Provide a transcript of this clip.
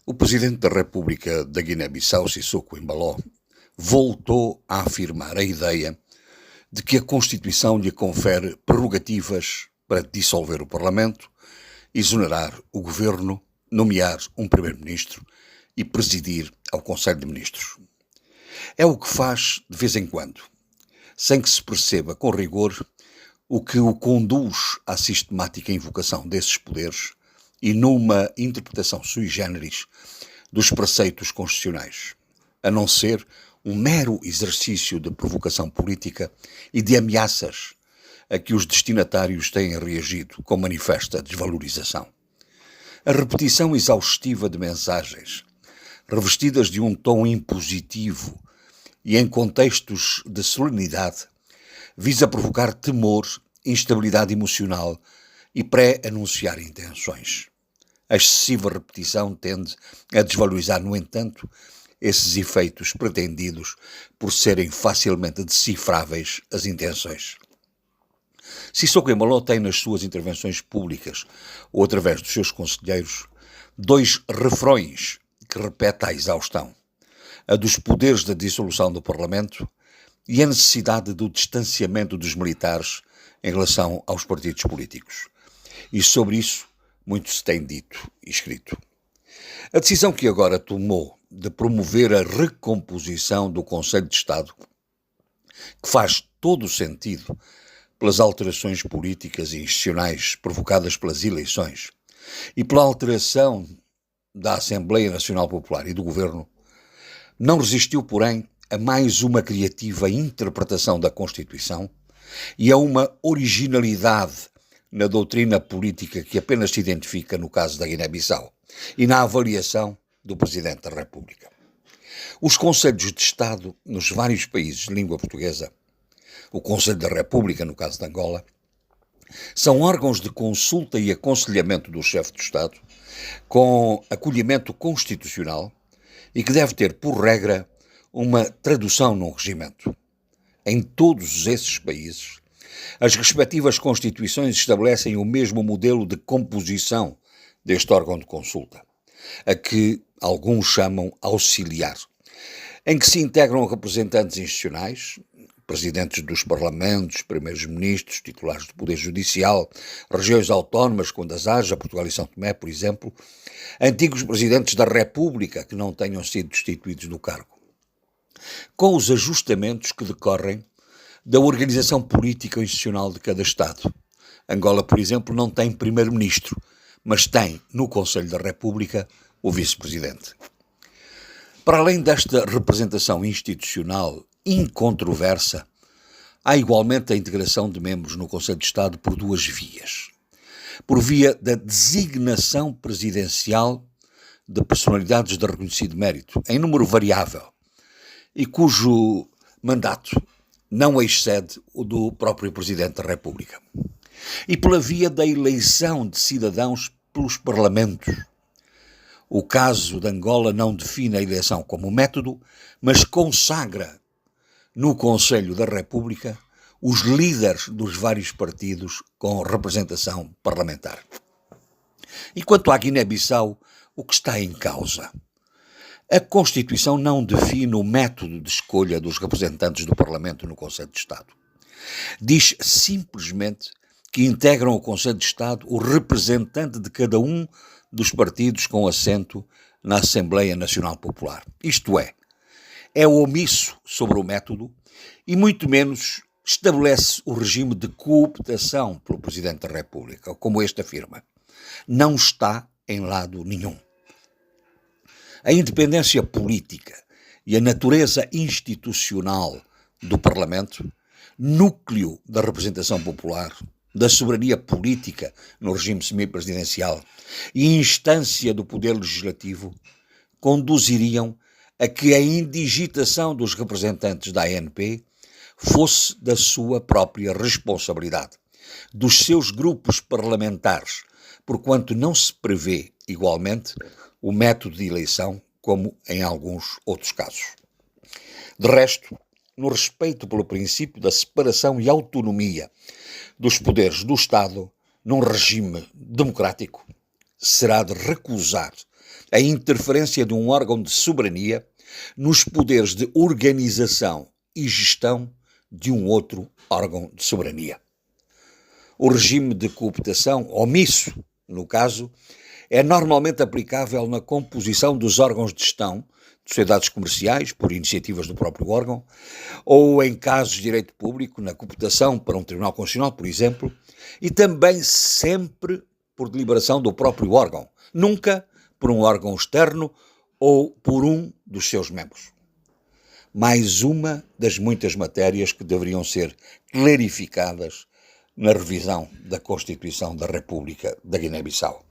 O Presidente da República da Guiné-Bissau, Sissoko Embaló, voltou a afirmar a ideia de que a Constituição lhe confere prerrogativas para dissolver o Parlamento, exonerar o Governo, nomear um Primeiro-Ministro e presidir ao Conselho de Ministros. É o que faz de vez em quando, sem que se perceba com rigor o que o conduz à sistemática invocação desses poderes e numa interpretação sui generis dos preceitos constitucionais, a não ser um mero exercício de provocação política e de ameaças a que os destinatários têm reagido com manifesta desvalorização. A repetição exaustiva de mensagens, revestidas de um tom impositivo e em contextos de solenidade, visa provocar temor, instabilidade emocional e pré-anunciar intenções. A excessiva repetição tende a desvalorizar, no entanto, esses efeitos pretendidos por serem facilmente decifráveis as intenções. Sissoko Embaló tem nas suas intervenções públicas ou através dos seus conselheiros dois refrões que repete à exaustão: a dos poderes da dissolução do Parlamento e a necessidade do distanciamento dos militares em relação aos partidos políticos. E sobre isso muito se tem dito e escrito. A decisão que agora tomou de promover a recomposição do Conselho de Estado, que faz todo o sentido pelas alterações políticas e institucionais provocadas pelas eleições e pela alteração da Assembleia Nacional Popular e do Governo, não resistiu, porém, a mais uma criativa interpretação da Constituição e a uma originalidade na doutrina política que apenas se identifica no caso da Guiné-Bissau e na avaliação do Presidente da República. Os Conselhos de Estado nos vários países de língua portuguesa, o Conselho da República, no caso de Angola, são órgãos de consulta e aconselhamento do chefe de Estado com acolhimento constitucional e que deve ter, por regra, uma tradução num regimento. Em todos esses países, as respectivas constituições estabelecem o mesmo modelo de composição deste órgão de consulta, a que alguns chamam auxiliar, em que se integram representantes institucionais, presidentes dos parlamentos, primeiros-ministros, titulares do Poder Judicial, regiões autónomas, quando as haja, Portugal e São Tomé, por exemplo, antigos presidentes da República que não tenham sido destituídos do cargo, com os ajustamentos que decorrem da organização política ou institucional de cada Estado. Angola, por exemplo, não tem primeiro-ministro, mas tem, no Conselho da República, o vice-presidente. Para além desta representação institucional incontroversa, há igualmente a integração de membros no Conselho de Estado por duas vias. Por via da designação presidencial de personalidades de reconhecido mérito, em número variável, e cujo mandato não excede o do próprio Presidente da República. E pela via da eleição de cidadãos pelos parlamentos. O caso de Angola não define a eleição como método, mas consagra no Conselho da República os líderes dos vários partidos com representação parlamentar. E quanto à Guiné-Bissau, o que está em causa? A Constituição não define o método de escolha dos representantes do Parlamento no Conselho de Estado. Diz simplesmente que integram o Conselho de Estado o representante de cada um dos partidos com assento na Assembleia Nacional Popular. Isto é omisso sobre o método e muito menos estabelece o regime de cooptação pelo Presidente da República, como este afirma. Não está em lado nenhum. A independência política e a natureza institucional do Parlamento, núcleo da representação popular, da soberania política no regime semipresidencial e instância do poder legislativo, conduziriam a que a indigitação dos representantes da ANP fosse da sua própria responsabilidade, dos seus grupos parlamentares, porquanto não se prevê, igualmente, o método de eleição, como em alguns outros casos. De resto, no respeito pelo princípio da separação e autonomia dos poderes do Estado, num regime democrático, será de recusar a interferência de um órgão de soberania nos poderes de organização e gestão de um outro órgão de soberania. O regime de cooptação omisso, no caso, é normalmente aplicável na composição dos órgãos de gestão de sociedades comerciais, por iniciativas do próprio órgão, ou em casos de direito público, na cooptação para um tribunal constitucional, por exemplo, e também sempre por deliberação do próprio órgão, nunca por um órgão externo ou por um dos seus membros. Mais uma das muitas matérias que deveriam ser clarificadas na revisão da Constituição da República da Guiné-Bissau.